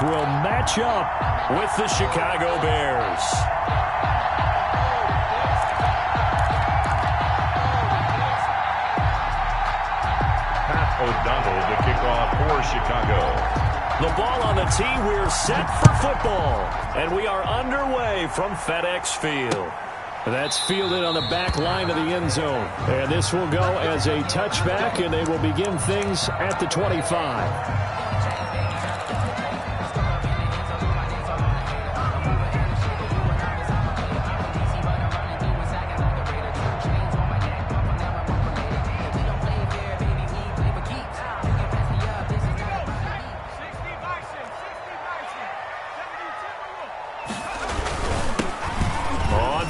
Packers will match up with the Chicago Bears. Pat O'Donnell, the kickoff for Chicago. The ball on the tee. We're set for football. And we are underway from FedEx Field. That's fielded on the back line of the end zone. And this will go as a touchback, and they will begin things at the 25.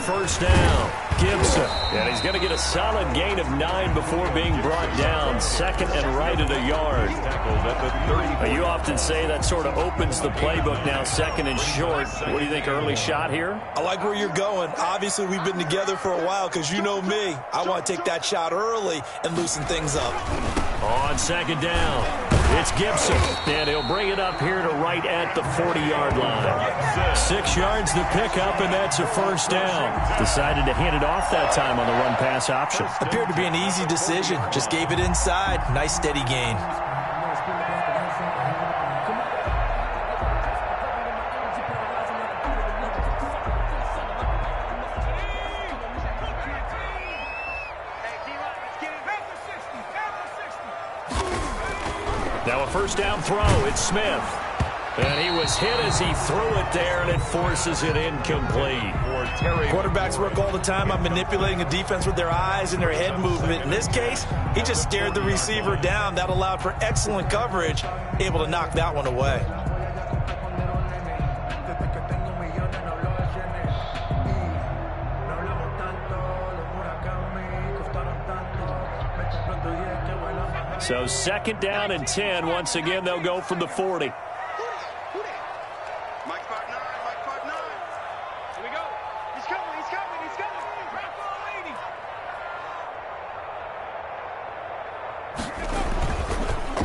First down, Gibson. And he's going to get a solid gain of 9 before being brought down. Second and right at a yard. You often say that sort of opens the playbook now, second and short. What do you think, early shot here? I like where you're going. Obviously, we've been together for a while because you know me. I want to take that shot early and loosen things up. On second down, it's Gibson, and he'll bring it up here to right at the 40-yard line. 6 yards to pick up, and that's a first down. Decided to hand it off that time on the run-pass option. Appeared to be an easy decision. Just gave it inside. Nice, steady gain. Now a first down throw. It's Smith. And he was hit as he threw it there, and it forces it incomplete. Quarterbacks work all the time on manipulating a defense with their eyes and their head movement. In this case, he just stared the receiver down. That allowed for excellent coverage, able to knock that one away. So second down and 10. Once again, they'll go from the 40.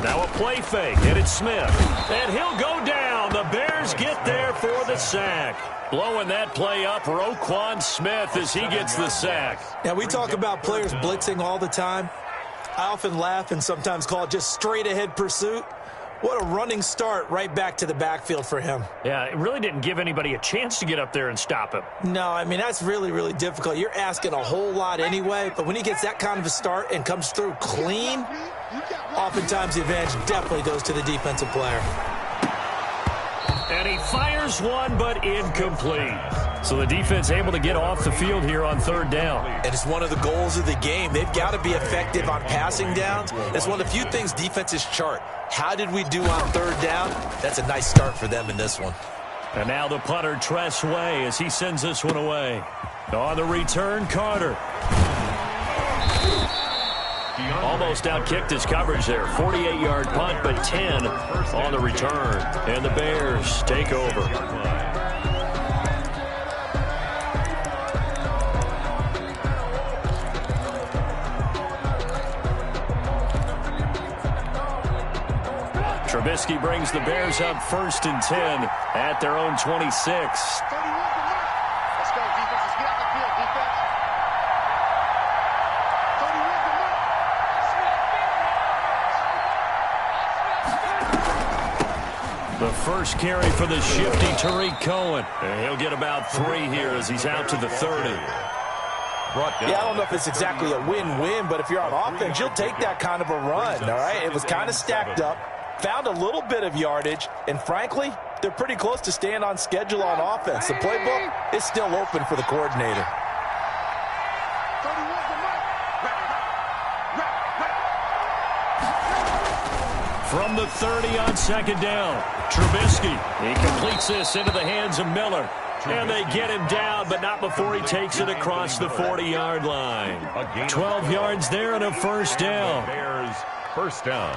Now a play fake, and it's Smith. And he'll go down. The Bears get there for the sack. Blowing that play up, Roquan Smith, as he gets the sack. Now, we talk about players blitzing all the time. I often laugh and sometimes call it just straight-ahead pursuit. What a running start right back to the backfield for him. Yeah, it really didn't give anybody a chance to get up there and stop him. No, I mean, that's really, really difficult. You're asking a whole lot anyway, but when he gets that kind of a start and comes through clean, oftentimes the advantage definitely goes to the defensive player. And he fires one, but incomplete. So the defense able to get off the field here on third down. And it's one of the goals of the game. They've got to be effective on passing downs. It's one of the few things defenses chart. How did we do on third down? That's a nice start for them in this one. And now the punter, Tress Way, as he sends this one away. On the return, Carter. Almost outkicked his coverage there. 48-yard punt, but 10 on the return. And the Bears take over. Trubisky brings the Bears up 1st and 10 at their own 26. The first carry for the shifty Tariq Cohen. And he'll get about 3 here as he's out to the 30. Yeah, I don't know if it's exactly a win-win, but if you're on offense, you'll take that kind of a run, all right? It was kind of stacked up, found a little bit of yardage, and frankly, they're pretty close to staying on schedule on offense. The playbook is still open for the coordinator. From the 30 on second down, Trubisky. He completes this into the hands of Miller. And they get him down, but not before he takes it across the 40-yard line. 12 yards there and a first down. Bears first down.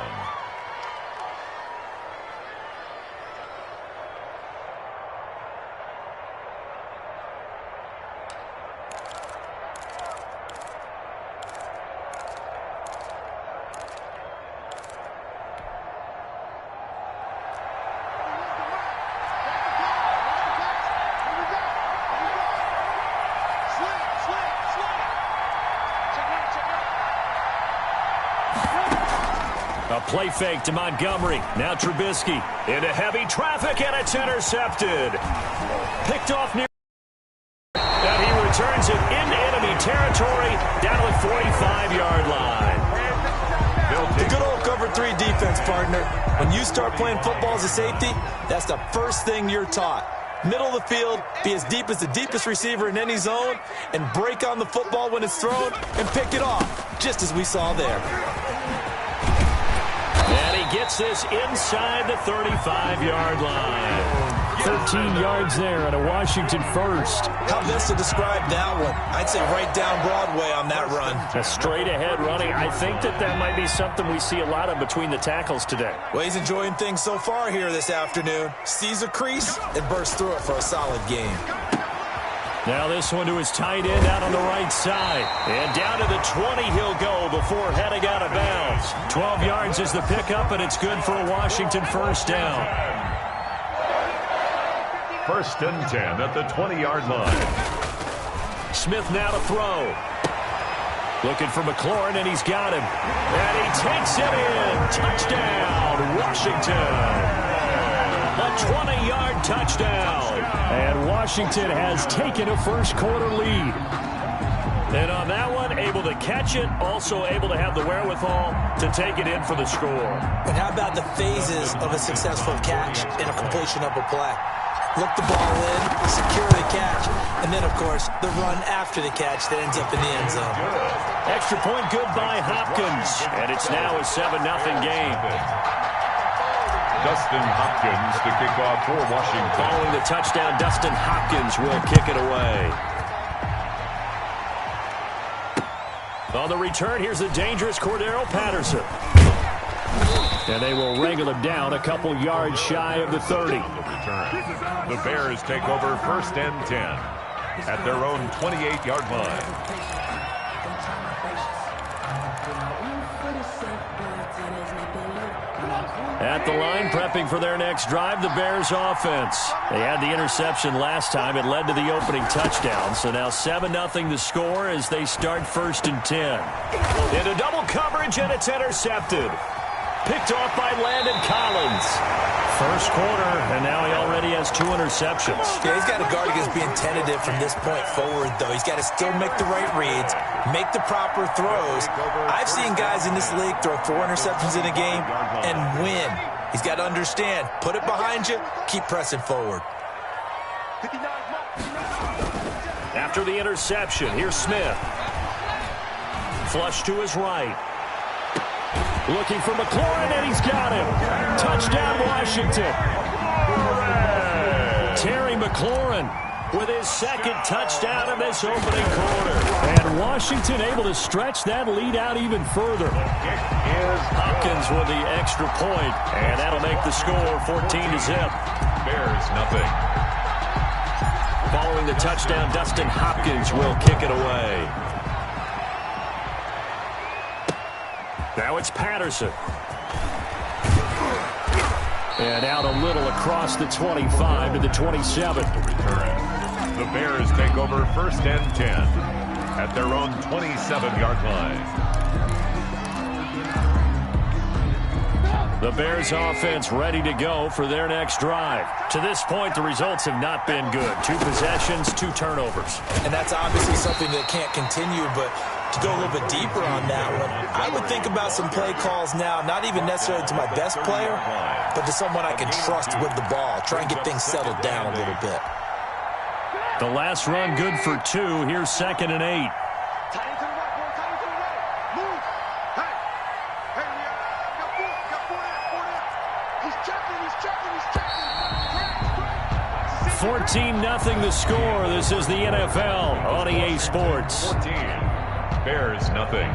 Play fake to Montgomery. Now Trubisky into heavy traffic, and it's intercepted. Picked off near. And he returns it into enemy territory down to the 45-yard line. The good old cover 3 defense, partner. When you start playing football as a safety, that's the first thing you're taught. Middle of the field, be as deep as the deepest receiver in any zone, and break on the football when it's thrown and pick it off, just as we saw there. And he gets this inside the 35-yard line. 13 yards there and a Washington first. How best to describe that one? I'd say right down Broadway on that run. A straight-ahead running. I think that might be something we see a lot of between the tackles today. Well, he's enjoying things so far here this afternoon. Sees a crease and bursts through it for a solid game. Now this one to his tight end out on the right side. And down to the 20 he'll go before heading out of bounds. 12 yards is the pickup, and it's good for a Washington first down. First and 10 at the 20-yard line. Smith now to throw. Looking for McLaurin, and he's got him. And he takes it in. Touchdown, Washington. A 20-yard touchdown. And Washington has taken a first-quarter lead. And on that one, able to catch it, also able to have the wherewithal to take it in for the score. And how about the phases of a successful catch and a completion of a play? Look the ball in, secure the catch, and then, of course, the run after the catch that ends up in the end zone. Extra point good by Hopkins, and it's now a 7-0 game. Dustin Hopkins to kick off for Washington. Following the touchdown, Dustin Hopkins will kick it away. On the return, here's the dangerous Cordero Patterson. And they will wrangle him down a couple yards shy of the 30. The Bears take over first and 10 at their own 28-yard line. At the line, prepping for their next drive, the Bears offense. They had the interception last time. It led to the opening touchdown. So now 7-0 the score as they start first and 10. Into double coverage, and it's intercepted. Picked off by Landon Collins. First quarter, and now he already has 2 interceptions. Yeah, he's got to guard against being tentative from this point forward, though. He's got to still make the right reads, make the proper throws. I've seen guys in this league throw 4 interceptions in a game and win. He's got to understand, put it behind you, keep pressing forward. After the interception, here's Smith. Flush to his right. Looking for McLaurin, and he's got him. Touchdown, Washington. Terry McLaurin with his second touchdown in this opening quarter. And Washington able to stretch that lead out even further. Hopkins with the extra point, and that'll make the score 14-0. Bears nothing. Following the touchdown, Dustin Hopkins will kick it away. Now it's Patterson. And out a little across the 25 to the 27. The Bears take over first and 10 at their own 27-yard line. The Bears offense ready to go for their next drive. To this point, the results have not been good. 2 possessions, 2 turnovers. And that's obviously something that can't continue, but to go a little bit deeper on that one, I would think about some play calls now, not even necessarily to my best player, but to someone I can trust with the ball. Try and get things settled down a little bit. The last run good for 2. Here's 2nd and 8. 14-0 the score. This is the NFL on EA Sports. 14. Bears nothing.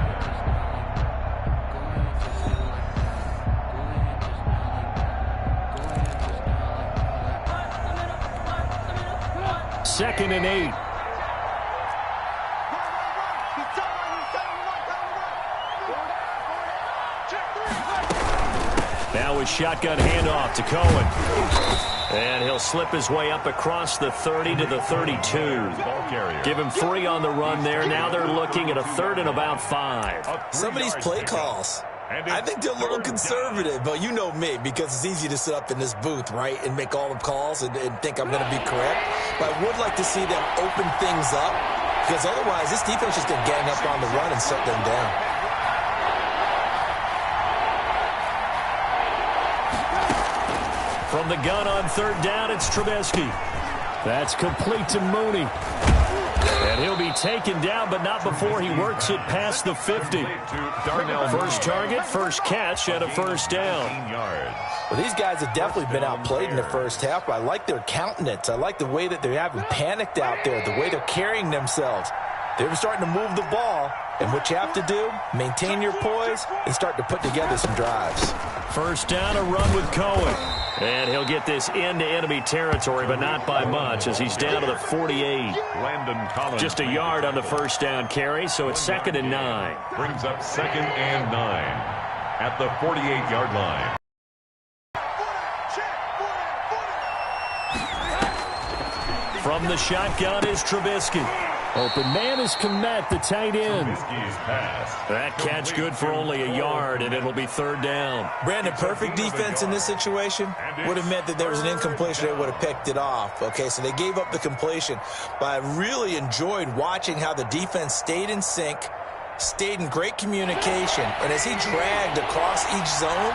Second and 8. Now a shotgun handoff to Cohen. And he'll slip his way up across the 30 to the 32. Give him 3 on the run there. Now they're looking at a 3rd and about 5. Some of these play calls, I think they're a little conservative, but you know me, because it's easy to sit up in this booth, right, and make all the calls and think I'm going to be correct. But I would like to see them open things up, because otherwise this defense is going to gang up on the run and shut them down. From the gun on third down, it's Trubisky. That's complete to Mooney. And he'll be taken down, but not before he works it past the 50. First target, first catch, and a first down. Well, these guys have definitely been outplayed in the first half, but I like their countenance. I like the way that they haven't panicked out there, the way they're carrying themselves. They're starting to move the ball, and what you have to do, maintain your poise and start to put together some drives. First down, a run with Cohen. And he'll get this into enemy territory, but not by much, as he's down to the 48. Just a yard on the first down carry, so it's 2nd and 9. Brings up 2nd and 9 at the 48-yard line. From the shotgun is Trubisky. Open man is Kmet, the tight end. That catch good for only a yard, and it'll be third down. Brandon, perfect defense in this situation would have meant that there was an incompletion. They would have picked it off. Okay, so they gave up the completion. But I really enjoyed watching how the defense stayed in sync, stayed in great communication. And as he dragged across each zone,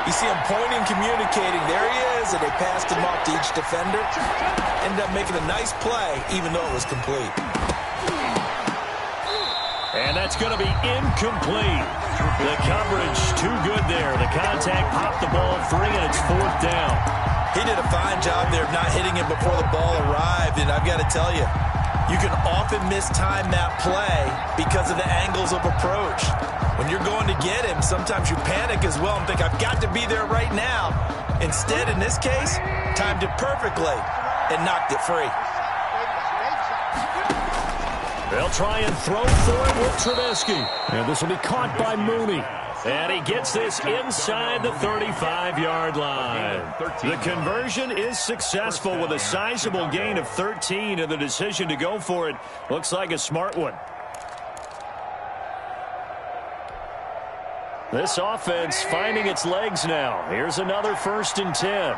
you see him pointing, communicating. There he is, and they passed him off to each defender. Ended up making a nice play, even though it was complete. And that's going to be incomplete. The coverage too good there. The contact popped the ball free, and it's fourth down. He did a fine job there of not hitting it before the ball arrived, and I've got to tell you, you can often mistime that play because of the angles of approach. When you're going to get him, sometimes you panic as well and think, I've got to be there right now. Instead, in this case, timed it perfectly and knocked it free. They'll try and throw for it with Trubisky. And this will be caught by Mooney. And he gets this inside the 35-yard line. The conversion is successful with a sizable gain of 13, and the decision to go for it looks like a smart one. This offense finding its legs now. Here's another 1st and 10.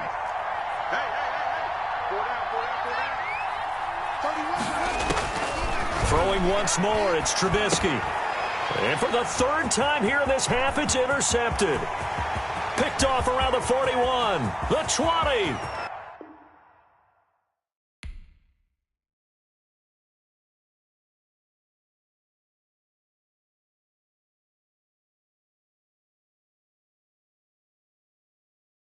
Throwing once more, it's Trubisky. And for the 3rd time here in this half, it's intercepted. Picked off around the 41, the 20,